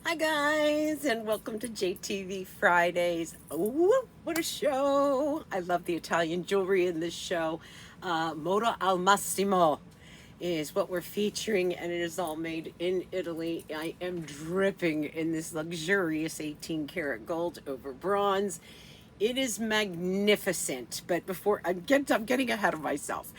Hi guys, and welcome to JTV Fridays. Ooh, what a show! I love the Italian jewelry in this show. Moda al Massimo is what we're featuring, and it is all made in Italy. I am dripping in this luxurious 18 karat gold over bronze. It is magnificent, but before I'm getting ahead of myself.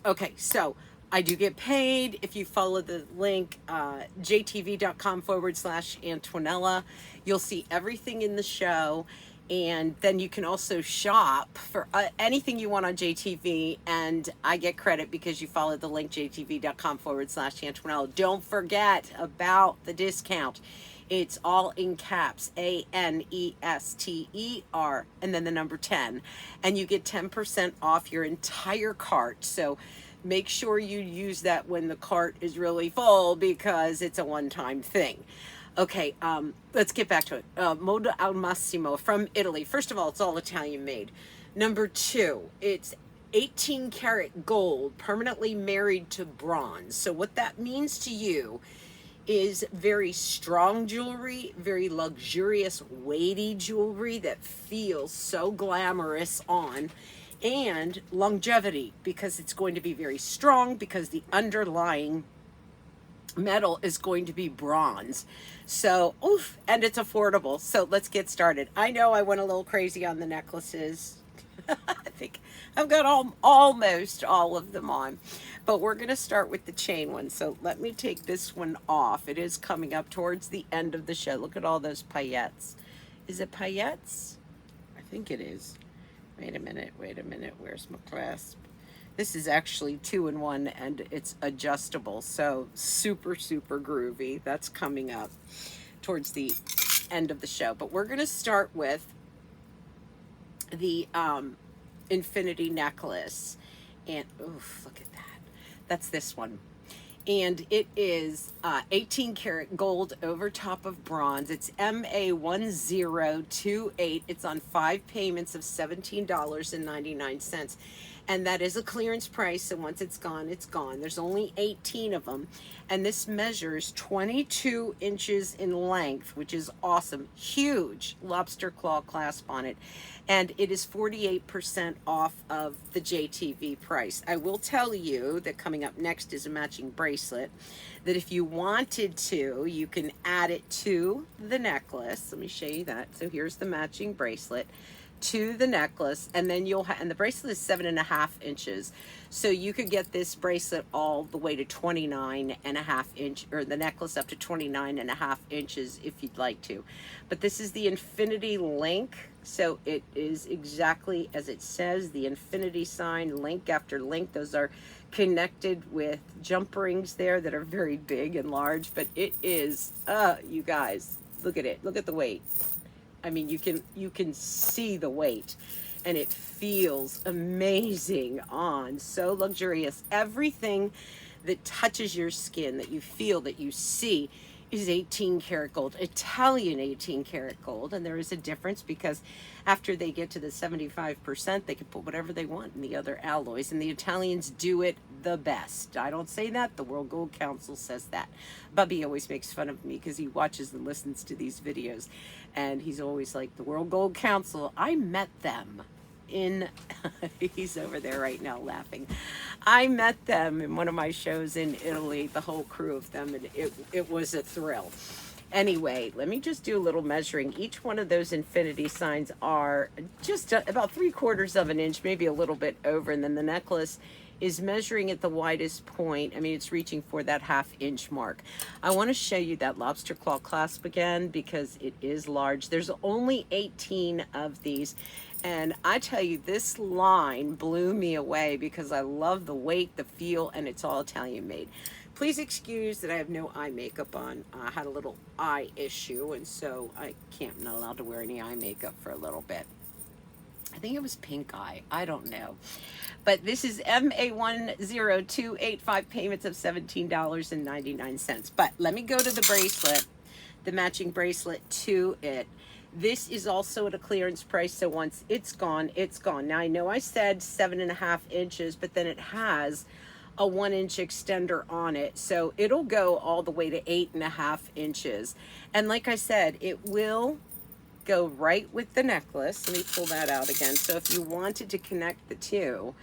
Okay, so I do get paid if you follow the link, jtv.com/Antonella. You'll see everything in the show. And then you can also shop for anything you want on JTV. And I get credit because you follow the link, jtv.com/Antonella. Don't forget about the discount. It's all in caps, ANESTER, and then the number 10. And you get 10% off your entire cart. So make sure you use that when the cart is really full because it's a one-time thing. Okay, let's get back to it. Moda al Massimo from Italy. First of all, it's all Italian made. Number two, it's 18 karat gold, permanently married to bronze. So what that means to you is very strong jewelry, very luxurious, weighty jewelry that feels so glamorous on, and longevity because it's going to be very strong because the underlying metal is going to be bronze. So, oof, and it's affordable. So let's get started. I know I went a little crazy on the necklaces. I think I've got almost all of them on, but we're going to start with the chain one. So let me take this one off. It is coming up towards the end of the show. Look at all those paillettes. Is it paillettes? I think it is. Wait a minute. Where's my clasp? This is actually 2-in-1 and it's adjustable. So super, super groovy. That's coming up towards the end of the show. But we're going to start with the infinity necklace. And oof, look at that. That's this one. And it is 18 karat gold over top of bronze. It's MA1028. It's on 5 payments of $17.99. And that is a clearance price. So once it's gone, it's gone. There's only 18 of them. And this measures 22 inches in length, which is awesome. Huge lobster claw clasp on it. And it is 48% off of the JTV price. I will tell you that coming up next is a matching bracelet that if you wanted to, you can add it to the necklace. Let me show you that. So here's the matching bracelet to the necklace, and then you'll and the bracelet is 7.5 inches, so you could get this bracelet all the way to 29.5 inch, or the necklace up to 29.5 inches if you'd like to. But this is the infinity link, so it is exactly as it says, the infinity sign, link after link. Those are connected with jump rings there that are very big and large, but it is you guys, look at it, look at the weight. I mean, you can see the weight, and it feels amazing on. So luxurious. Everything that touches your skin, that you feel, that you see, is 18 karat gold, Italian 18 karat gold. And there is a difference because after they get to the 75%, they can put whatever they want in the other alloys. And the Italians do it the best. I don't say that. The World Gold Council says that. Bubby always makes fun of me because he watches and listens to these videos. And he's always like, the World Gold Council, I met them in, he's over there right now laughing. I met them in one of my shows in Italy, the whole crew of them, and it was a thrill. Anyway, let me just do a little measuring. Each one of those infinity signs are just about 3/4 of an inch, maybe a little bit over, and then the necklace is measuring at the widest point. I mean, it's reaching for that 1/2 inch mark. I want to show you that lobster claw clasp again because it is large. There's only 18 of these. And I tell you, this line blew me away because I love the weight, the feel, and it's all Italian made. Please excuse that I have no eye makeup on. I had a little eye issue, and so I'm not allowed to wear any eye makeup for a little bit. I think it was pink eye. I don't know. But this is MA1028, payments of $17.99. But let me go to the bracelet, the matching bracelet to it. This is also at a clearance price, so once it's gone, it's gone. Now, I know I said 7.5 inches, but then it has a 1-inch extender on it, so it'll go all the way to 8.5 inches. And like I said, it will go right with the necklace. Let me pull that out again. So if you wanted to connect the two,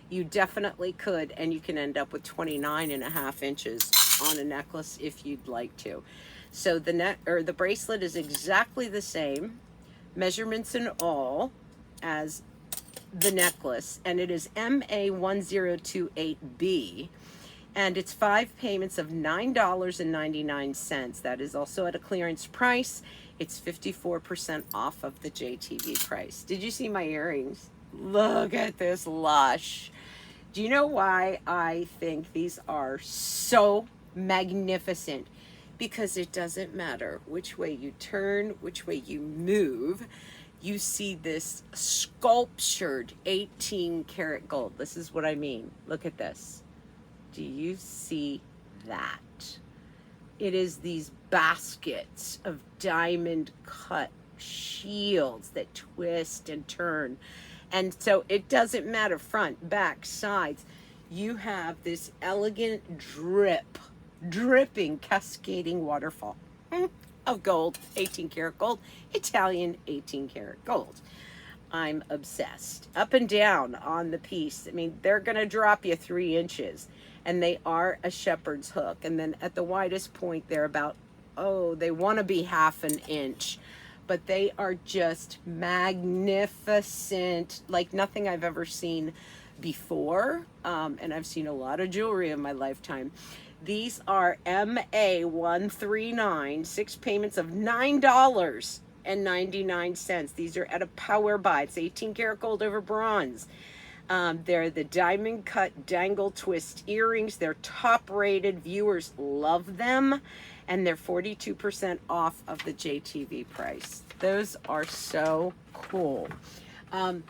you definitely could, and you can end up with 29.5 inches on a necklace if you'd like to. So the bracelet is exactly the same, measurements and all, as the necklace, and it is MA1028B, and it's 5 payments of $9.99. That is also at a clearance price. It's 54% off of the JTV price. Did you see my earrings? Look at this lush. Do you know why I think these are so magnificent? Because it doesn't matter which way you turn, which way you move, you see this sculptured 18 karat gold. This is what I mean. Look at this. Do you see that? It is these baskets of diamond cut shields that twist and turn. And so it doesn't matter front, back, sides. You have this elegant dripping, cascading waterfall of gold, 18 karat gold, Italian 18 karat gold. I'm obsessed. Up and down on the piece. I mean, they're going to drop you 3 inches, and they are a shepherd's hook. And then at the widest point, they're about, they want to be 1/2 inch. But they are just magnificent, like nothing I've ever seen before. And I've seen a lot of jewelry in my lifetime. These are MA139, 6 payments of $9.99. These are at a power buy. It's 18 karat gold over bronze. They're the diamond cut dangle twist earrings. They're top rated. Viewers love them. And they're 42% off of the JTV price. Those are so cool. My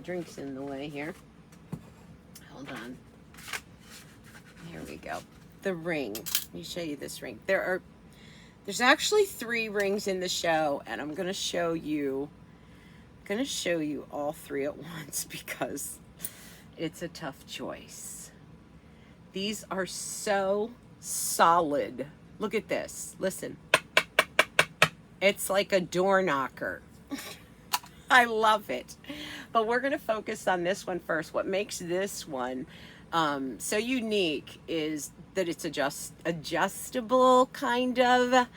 drink's in the way here. Hold on. Here we go. The ring. Let me show you this ring. There's actually 3 rings in the show, and I'm gonna show you all 3 at once because it's a tough choice. These are so solid. Look at this. Listen. It's like a door knocker. I love it. But we're going to focus on this one first. What makes this one so unique is that it's adjustable, kind of.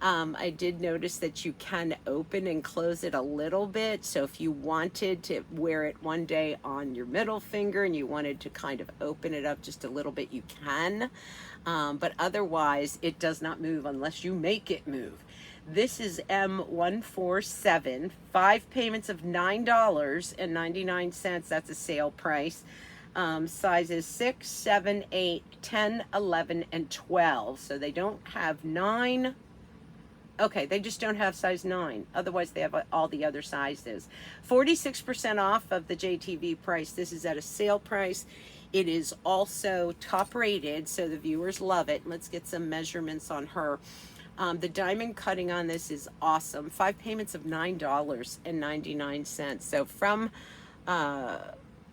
I did notice that you can open and close it a little bit. So if you wanted to wear it one day on your middle finger and you wanted to kind of open it up just a little bit, you can. But otherwise, it does not move unless you make it move. This is M147, 5 payments of $9.99. That's a sale price. Sizes 6, 7, 8, 10, 11, and 12. So they don't have 9. Okay, they just don't have size 9. Otherwise, they have all the other sizes. 46% off of the JTV price. This is at a sale price. It is also top rated, so the viewers love it. Let's get some measurements on her. The diamond cutting on this is awesome. 5 payments of $9.99. So from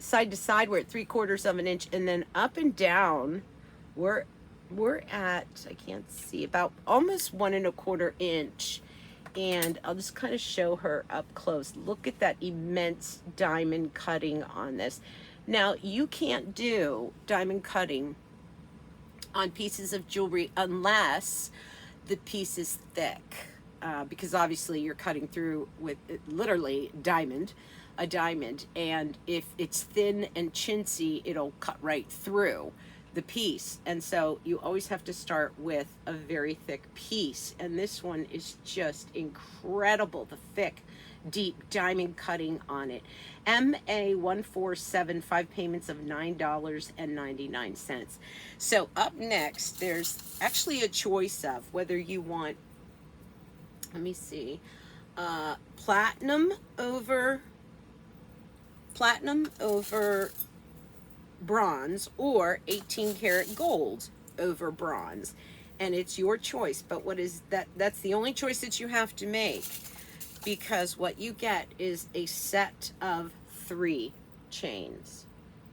side to side, we're at 3/4 inch, and then up and down, we're at, I can't see, about almost 1 1/4 inch. And I'll just kind of show her up close. Look at that immense diamond cutting on this. Now, you can't do diamond cutting on pieces of jewelry unless the piece is thick, because obviously you're cutting through with literally a diamond, and if it's thin and chintzy, it'll cut right through the piece. And so you always have to start with a very thick piece, and this one is just incredible, the thick, deep diamond cutting on it. MA147, 5 payments of $9.99. So up next, there's actually a choice of whether you want, let me see, platinum over bronze, or 18 karat gold over bronze. And it's your choice. But what is that? That's the only choice that you have to make, because what you get is a set of 3 chains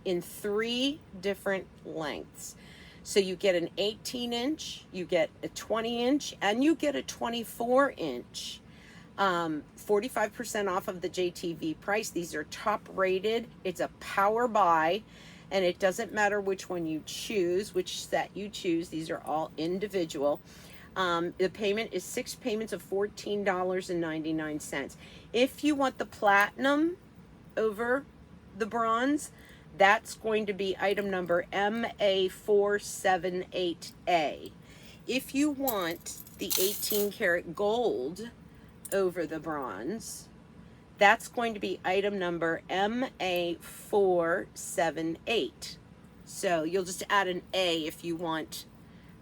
in 3 different lengths. So you get an 18-inch, you get a 20-inch, and you get a 24-inch. 45% off of the JTV price. These are top rated. It's a power buy, and it doesn't matter which one you choose, which set you choose. These are all individual. The payment is 6 payments of $14.99. If you want the platinum over the bronze, that's going to be item number MA478A. If you want the 18 karat gold over the bronze, that's going to be item number MA478. So you'll just add an A if you want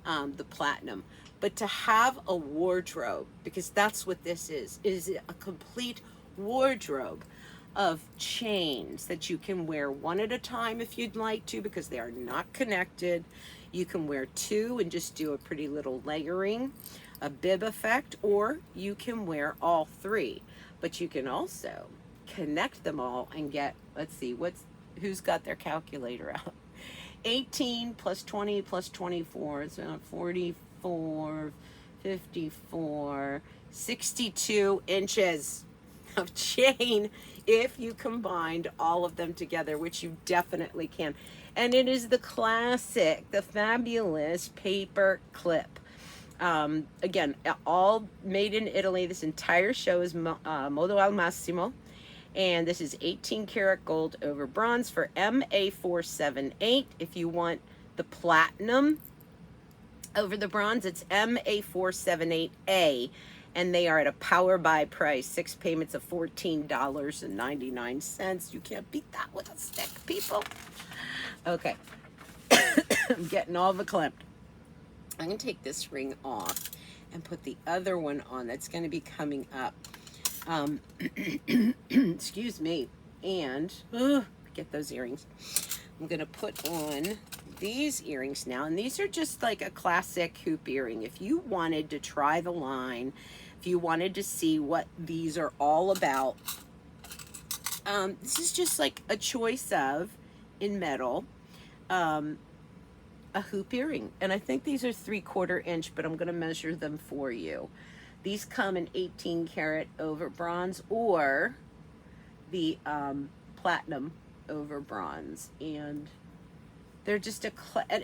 the platinum. But to have a wardrobe, because that's what this is a complete wardrobe of chains that you can wear one at a time if you'd like to, because they are not connected. You can wear 2 and just do a pretty little layering, a bib effect, or you can wear all 3. But you can also connect them all and get, let's see, who's got their calculator out? 18 plus 20 plus 24 is 44, 54, 62 inches of chain if you combined all of them together, which you definitely can. And it is the classic, the fabulous paper clip. Again, all made in Italy. This entire show is Modo al Massimo. And this is 18 karat gold over bronze for MA478. If you want the platinum over the bronze, it's MA478A. And they are at a power buy price, 6 payments of $14.99. You can't beat that with a stick, people. Okay. I'm getting all verklempt. I'm going to take this ring off and put the other one on that's going to be coming up. Excuse me. And get those earrings. I'm going to put on these earrings now. And these are just like a classic hoop earring. If you wanted to try the line, if you wanted to see what these are all about, this is just like a choice of, in metal, a hoop earring. And I think these are 3/4 inch, but I'm going to measure them for you. These come in 18 karat over bronze or the platinum over bronze. And they're just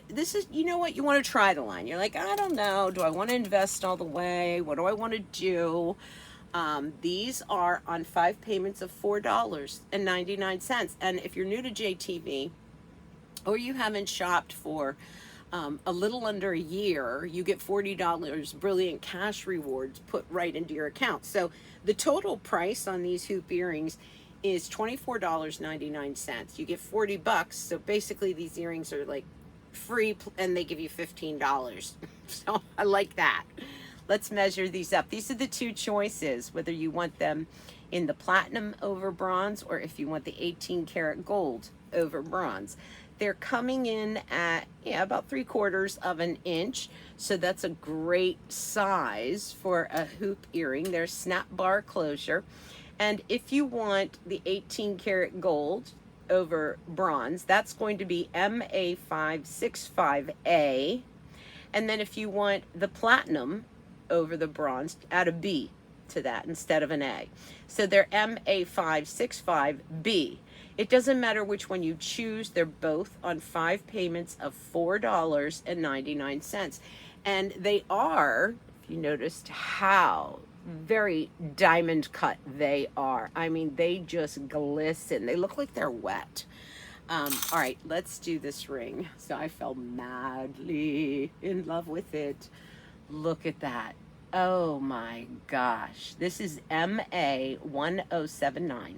this is, you know what, you want to try the line. You're like, I don't know, do I want to invest all the way? What do I want to do? These are on 5 payments of $4.99. And if you're new to JTV, or you haven't shopped for a little under a year, you get $40 brilliant cash rewards put right into your account. So the total price on these hoop earrings is $24.99. You get 40 bucks. So basically these earrings are like free, and they give you $15. So I like that. Let's measure these up. These are the 2 choices, whether you want them in the platinum over bronze or if you want the 18 karat gold over bronze. They're coming in at about 3/4 of an inch. So that's a great size for a hoop earring. There's snap bar closure. And if you want the 18 karat gold over bronze, that's going to be MA565A. And then if you want the platinum over the bronze, add a B to that instead of an A. So they're MA565B. It doesn't matter which one you choose. They're both on 5 payments of $4.99. And they are, if you noticed how very diamond cut they are. I mean, they just glisten. They look like they're wet. All right, let's do this ring. So I fell madly in love with it. Look at that. Oh my gosh. This is MA1079.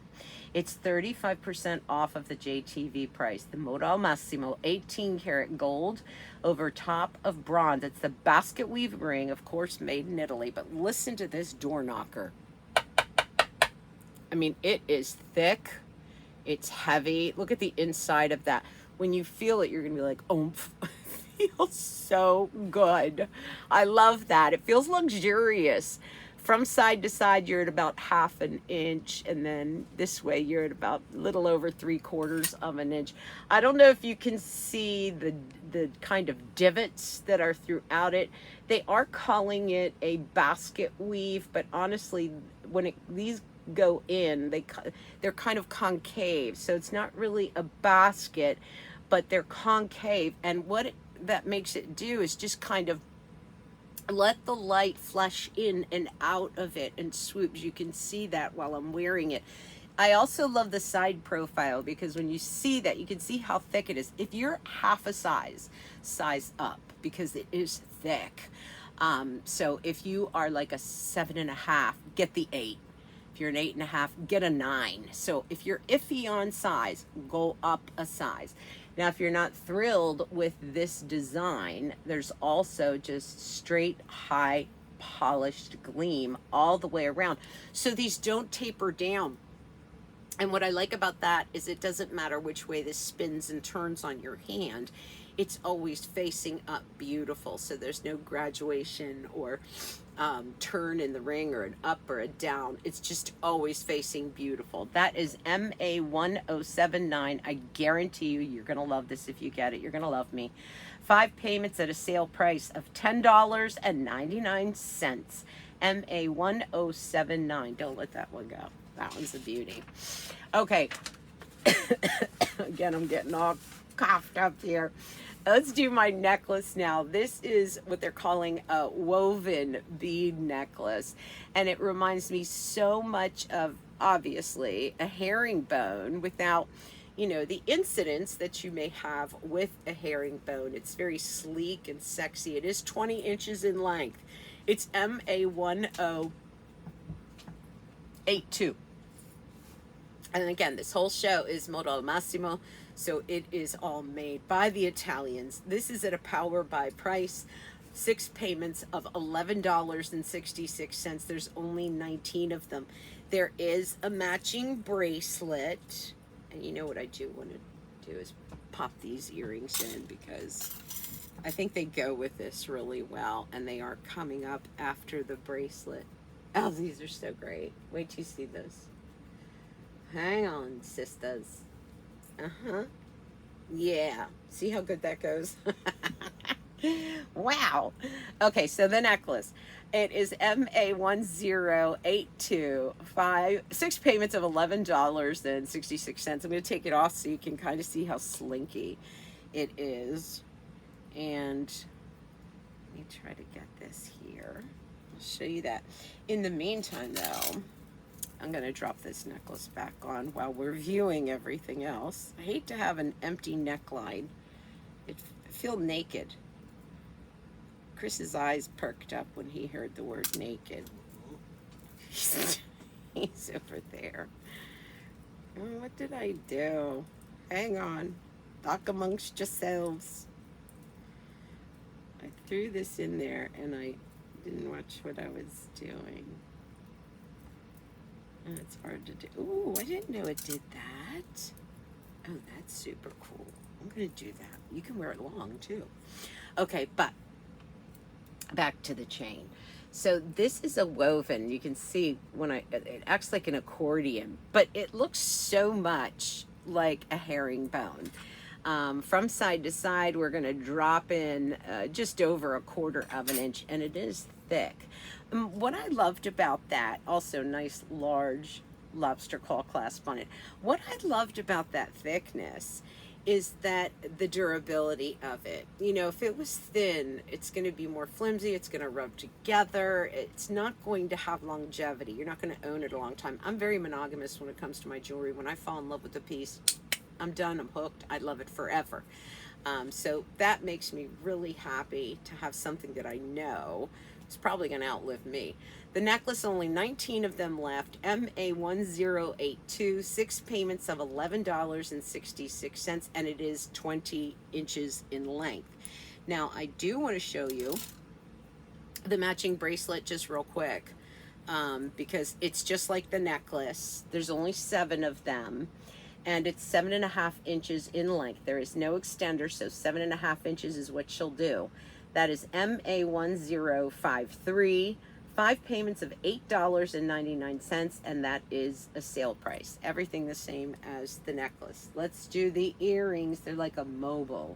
It's 35% off of the JTV price. The Modo al Massimo 18 karat gold over top of bronze. It's the basket weave ring, of course, made in Italy. But listen to this door knocker. I mean, it is thick. It's heavy. Look at the inside of that. When you feel it, you're going to be like, oomph. It feels so good. I love that. It feels luxurious from side to side, you're at about 1/2 inch, and then this way you're at about a little over 3/4 of an inch. I don't know if you can see the kind of divots that are throughout it. They are calling it a basket weave, but honestly, when these go in, they're kind of concave, so it's not really a basket, but they're concave, and that makes it do is just kind of let the light flush in and out of it and swoops. You can see that while I'm wearing it. I also love the side profile, because when you see that, you can see how thick it is. If you're half a size up, because it is thick. So if you are like a 7.5, get the 8. If you're an 8.5, get a 9. So if you're iffy on size, go up a size. Now, if you're not thrilled with this design, there's also just straight, high, polished gleam all the way around. So these don't taper down. And what I like about that is it doesn't matter which way this spins and turns on your hand. It's always facing up beautiful. So there's no graduation or turn in the ring, or an up or a down. It's just always facing beautiful. That is MA1079. I guarantee you, you're going to love this if you get it. You're going to love me. 5 payments at a sale price of $10.99. MA1079. Don't let that one go. That one's a beauty. Okay. Again, I'm getting all coughed up here. Let's do my necklace now. This is what they're calling a woven bead necklace. And it reminds me so much of, obviously, a herringbone without, you know, the incidents that you may have with a herringbone. It's very sleek and sexy. It is 20 inches in length. It's MA1082. And again, this whole show is Modo al Massimo, so it is all made by the Italians. This is at a power buy price, 6 payments of $11.66. There's only 19 of them. There is a matching bracelet, and you know what I do want to do is pop these earrings in, because I think they go with this really well, and they are coming up after the bracelet. Oh, these are so great. Wait till you see this. Hang on, sisters. Yeah. See how good that goes? Wow. Okay, so the necklace. It is MA1082. 6 payments of $11.66. I'm going to take it off so you can kind of see how slinky it is. And let me try to get this here. I'll show you that. In the meantime, though, I'm going to drop this necklace back on while we're viewing everything else. I hate to have an empty neckline. I feel naked. Chris's eyes perked up when he heard the word naked. He's over there. Oh, what did I do? Hang on. Talk amongst yourselves. I threw this in there and I didn't watch what I was doing. And it's hard to do. Ooh, I didn't know it did that. Oh, that's super cool. I'm going to do that. You can wear it long, too. Okay, but back to the chain. So this is a woven. You can see when it acts like an accordion, but it looks so much like a herringbone. From side to side, we're going to drop in just over 1/4 of an inch, and it is thick. What I loved about that, also nice large lobster claw clasp on it. What I loved about that thickness is that the durability of it. You know, if it was thin, it's going to be more flimsy, it's going to rub together, it's not going to have longevity. You're not going to own it a long time. I'm very monogamous when it comes to my jewelry. When I fall in love with a piece, I'm done, I'm hooked, I love it forever. So that makes me really happy to have something that I know is probably going to outlive me. The necklace, only 19 of them left. MA1082, 6 payments of $11.66, and it is 20 inches in length. Now, I do want to show you the matching bracelet just real quick, because it's just like the necklace. There's only 7 of them, and it's 7.5 inches in length. There is no extender, so 7.5 inches is what she'll do. That is MA1053, 5 payments of $8.99, and that is a sale price. Everything the same as the necklace. Let's do the earrings. They're like a mobile.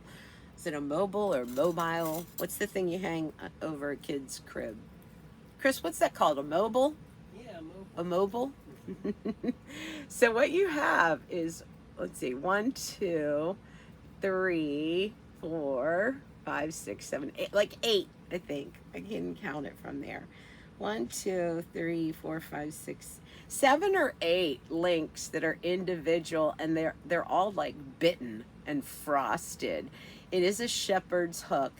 Is it a mobile or mobile? What's the thing you hang over a kid's crib? Chris, what's that called? A mobile? Yeah, a mobile. So what you have is, let's see, 1, 2, 3, 4, 5, 6, 7, 8, like 8, I think. I can count it from there. 1, 2, 3, 4, 5, 6, 7 or 8 links that are individual, and they're all like bitten and frosted. It is a shepherd's hook,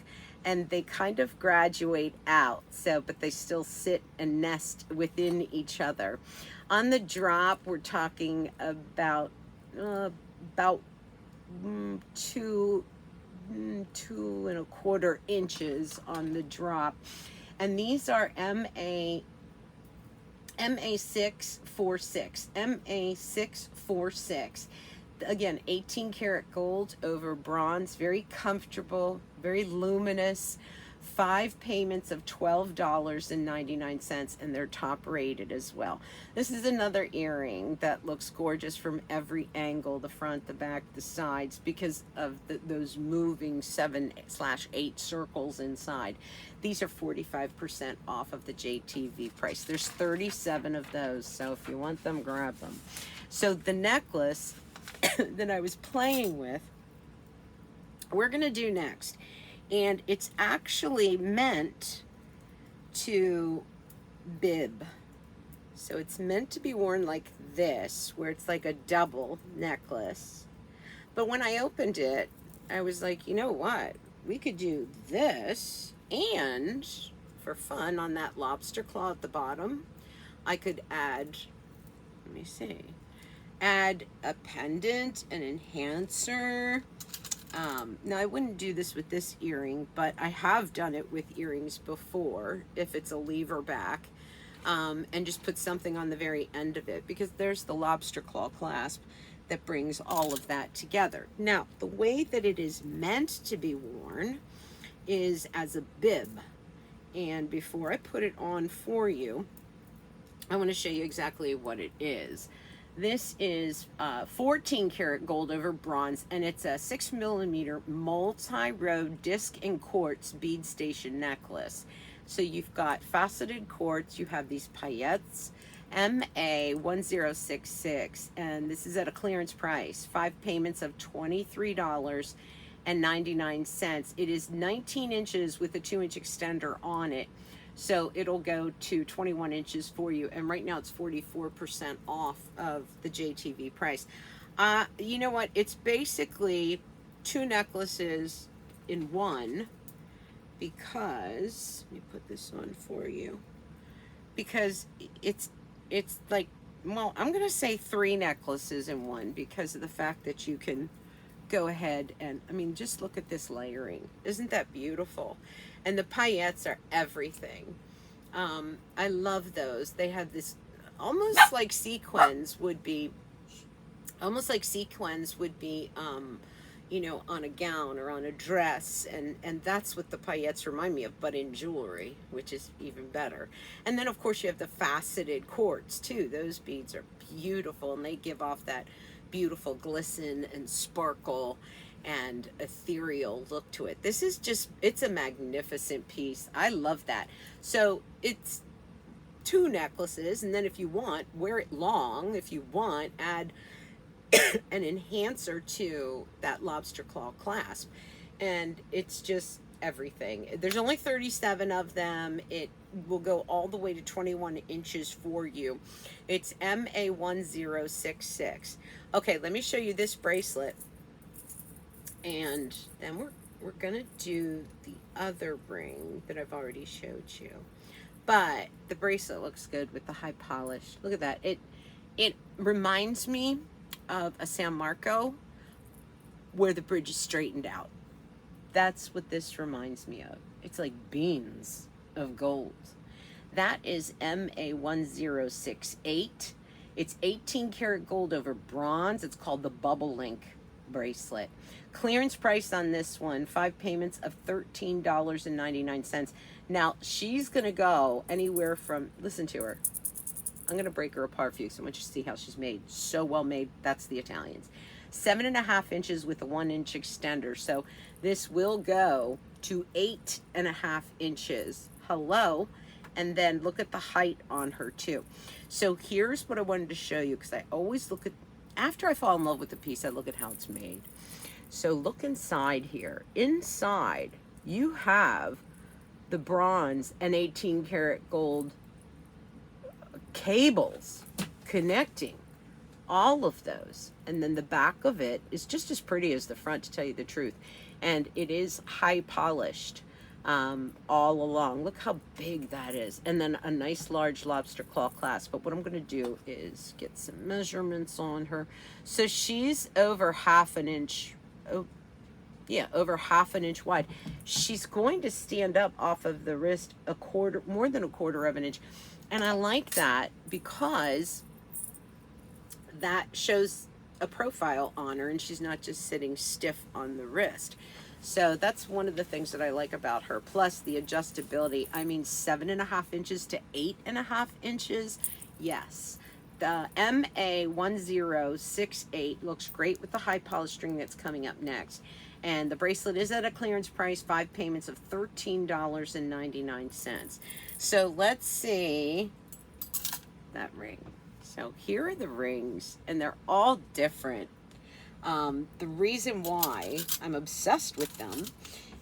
and they kind of graduate out, so but they still sit and nest within each other. On the drop, we're talking about 2.25 inches on the drop, and these are MA646. Again, 18 karat gold over bronze, very comfortable, very luminous. 5 payments of $12.99, and they're top rated as well. This is another earring that looks gorgeous from every angle, the front, the back, the sides, because of those moving 7/8 circles inside. These are 45% off of the JTV price. There's 37 of those, so if you want them, grab them. So the necklace that I was playing with, we're gonna do next. And it's actually meant to bib. So it's meant to be worn like this, where it's like a double necklace. But when I opened it, I was like, you know what? We could do this, and for fun, on that lobster claw at the bottom, I could add, let me see, add a pendant, an enhancer. Now I wouldn't do this with this earring, but I have done it with earrings before, if it's a lever back, and just put something on the very end of it, because there's the lobster claw clasp that brings all of that together. Now, the way that it is meant to be worn is as a bib. And before I put it on for you, I want to show you exactly what it is. This is 14 karat gold over bronze, and it's a 6mm multi-row disc and quartz bead station necklace. So you've got faceted quartz, you have these paillettes, MA1066, and this is at a clearance price. 5 payments of $23.99. It is 19 inches with a 2-inch extender on it. So it'll go to 21 inches for you. And right now it's 44% off of the JTV price. You know what? It's basically 2 necklaces in one, because, let me put this on for you, because it's like, well, I'm going to say 3 necklaces in one, because of the fact that you can go ahead and, I mean, just look at this layering. Isn't that beautiful? And the paillettes are everything. I love those. They have this almost like sequins would be, you know, on a gown or on a dress, and that's what the paillettes remind me of, but in jewelry, which is even better. And then of course you have the faceted quartz too. Those beads are beautiful, and they give off that beautiful glisten and sparkle and ethereal look to it. This is just, it's a magnificent piece. I love that. So it's 2 necklaces, and then if you want, wear it long. If you want, add an enhancer to that lobster claw clasp, and it's just everything. There's only 37 of them. It will go all the way to 21 inches for you. It's MA1066. Okay, let me show you this bracelet, and then we're gonna do the other ring that I've already showed you. But the bracelet looks good with the high polish. Look at that. It reminds me of a San Marco where the bridge is straightened out. That's what this reminds me of. It's like beans of gold. That is MA1068. It's 18 karat gold over bronze. It's called the Bubble Link bracelet. Clearance price on this one, 5 payments of $13.99. Now, she's going to go anywhere from, listen to her. I'm going to break her apart for you because I want you to see how she's made. So well made. That's the Italians. 7.5 inches with a 1-inch extender. So this will go to 8.5 inches. Hello. And then look at the height on her too. So here's what I wanted to show you, because I always look at, after I fall in love with the piece, I look at how it's made. So look inside here. Inside, you have the bronze and 18 karat gold cables connecting all of those. And then the back of it is just as pretty as the front, to tell you the truth. And it is high polished all along. Look how big that is. And then a nice large lobster claw clasp. But what I'm going to do is get some measurements on her. So she's over 1/2 inch. Oh, yeah, over 1/2 inch wide. She's going to stand up off of the wrist more than 1/4 inch. And I like that because that shows a profile on her and she's not just sitting stiff on the wrist. So that's one of the things that I like about her. Plus the adjustability. I mean, 7.5 inches to 8.5 inches. Yes. The MA1068 looks great with the high polish string that's coming up next. And the bracelet is at a clearance price, 5 payments of $13.99. So let's see that ring. So here are the rings, and they're all different. The reason why I'm obsessed with them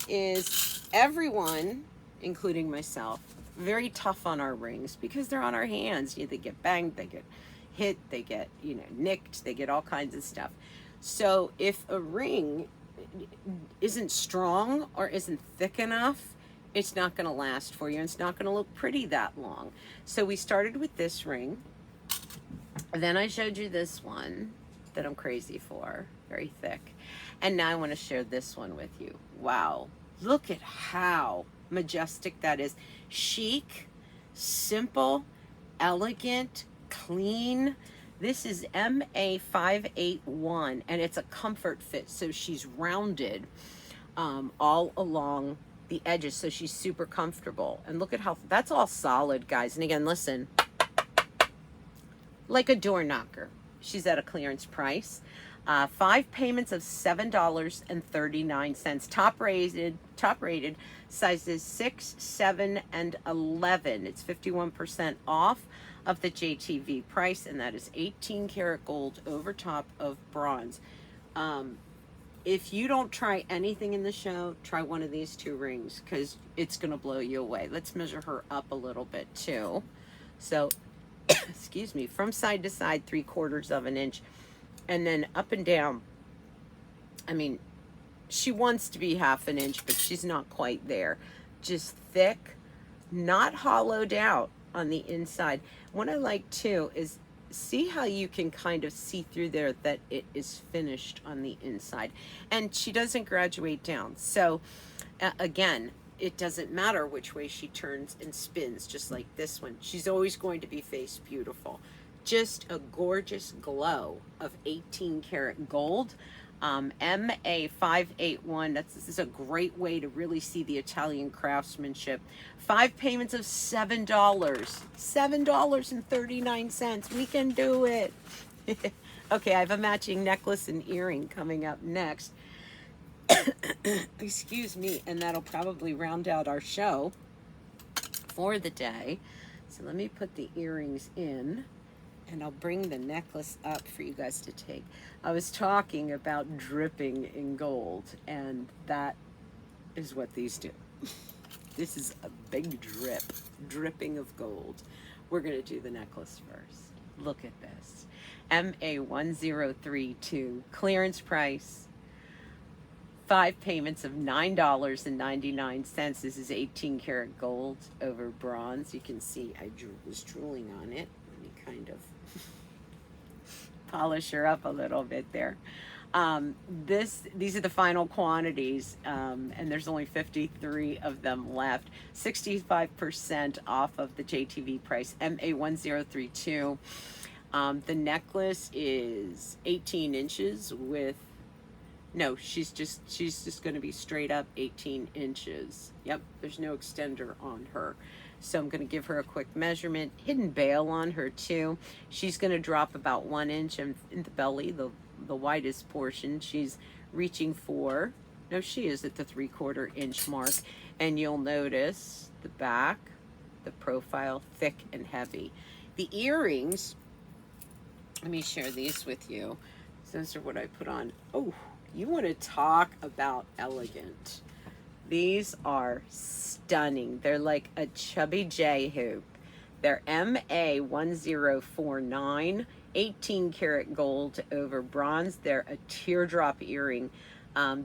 is everyone, including myself, very tough on our rings because they're on our hands. They get banged, they get hit, they get, nicked, they get all kinds of stuff. So if a ring isn't strong or isn't thick enough, it's not going to last for you, and it's not going to look pretty that long. So we started with this ring. Then I showed you this one that I'm crazy for, very thick. And now I want to share this one with you. Wow, look at how majestic that is. Chic, simple, elegant, clean. This is MA581, and it's a comfort fit, so she's rounded all along the edges, so she's super comfortable. And look at how, that's all solid, guys. And again, listen, like a door knocker. She's at a clearance price. 5 payments of $7.39. Top rated sizes 6, 7, and 11. It's 51% off of the JTV price, and that is 18 karat gold over top of bronze. If you don't try anything in the show, try one of these 2 rings, because it's going to blow you away. Let's measure her up a little bit too. So excuse me, from side to side, 3/4 inch, and then up and down. I mean, she wants to be 1/2 inch, but she's not quite there. Just thick, not hollowed out on the inside. What I like too is see how you can kind of see through there that it is finished on the inside, and she doesn't graduate down. So again, it doesn't matter which way she turns and spins, just like this one. She's always going to be face beautiful. Just a gorgeous glow of 18 karat gold. MA581, this is a great way to really see the Italian craftsmanship. 5 payments of $7. $7.39. We can do it. Okay, I have a matching necklace and earring coming up next. Excuse me, and that'll probably round out our show for the day. So let me put the earrings in, and I'll bring the necklace up for you guys to take. I was talking about dripping in gold, and that is what these do. This is a big dripping of gold. We're going to do the necklace first. Look at this. MA1032, clearance price. 5 payments of $9.99. This is 18 karat gold over bronze. You can see I was drooling on it. Let me kind of polish her up a little bit there. These are the final quantities, and there's only 53 of them left. 65% off of the JTV price. MA1032. The necklace is 18 inches with No, she's just going to be straight up 18 inches. Yep, there's no extender on her. So I'm going to give her a quick measurement. Hidden bail on her too. She's going to drop about 1 inch in the belly, the widest portion. She's reaching for, no, she is at the 3/4 inch mark. And you'll notice the back, the profile, thick and heavy. The earrings, let me share these with you. Those are what I put on. Oh, you want to talk about elegant. These are stunning. They're like a chubby J hoop. They're MA1049, 18 karat gold over bronze. They're a teardrop earring.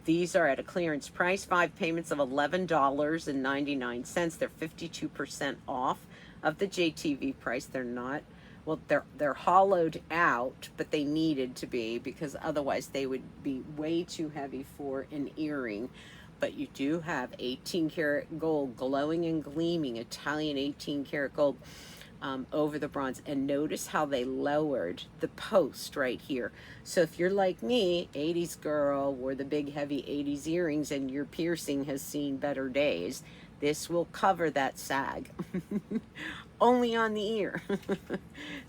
These are at a clearance price, 5 payments of $11.99. They're 52% off of the JTV price. They're not, well, they're hollowed out, but they needed to be, because otherwise they would be way too heavy for an earring. But you do have 18 karat gold, glowing and gleaming, Italian 18 karat gold over the bronze. And notice how they lowered the post right here. So if you're like me, 80s girl, wore the big heavy 80s earrings, and your piercing has seen better days, this will cover that sag. Only on the ear.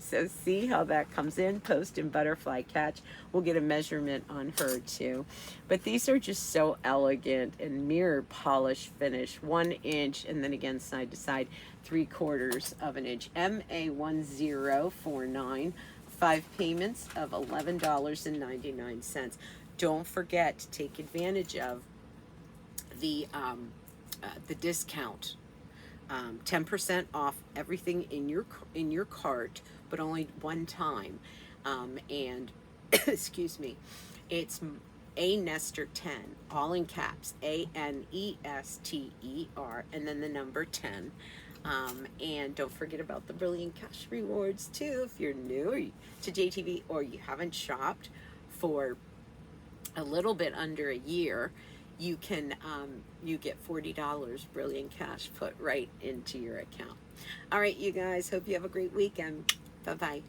So see how that comes in, post and butterfly catch. We'll get a measurement on her too. But these are just so elegant, and mirror polish finish, 1 inch, and then again side to side, 3/4 of an inch. MA1049, 5 payments of $11.99. Don't forget to take advantage of the discount. 10% off everything in your cart, but only one time. And excuse me, it's ANESTER10, all in caps, ANESTER, and then the number 10. And don't forget about the Brilliant Cash Rewards too. If you're new to JTV, or you haven't shopped for a little bit under a year, you can you get $40 Brilliant Cash put right into your account. All right, you guys, hope you have a great weekend. Bye-bye.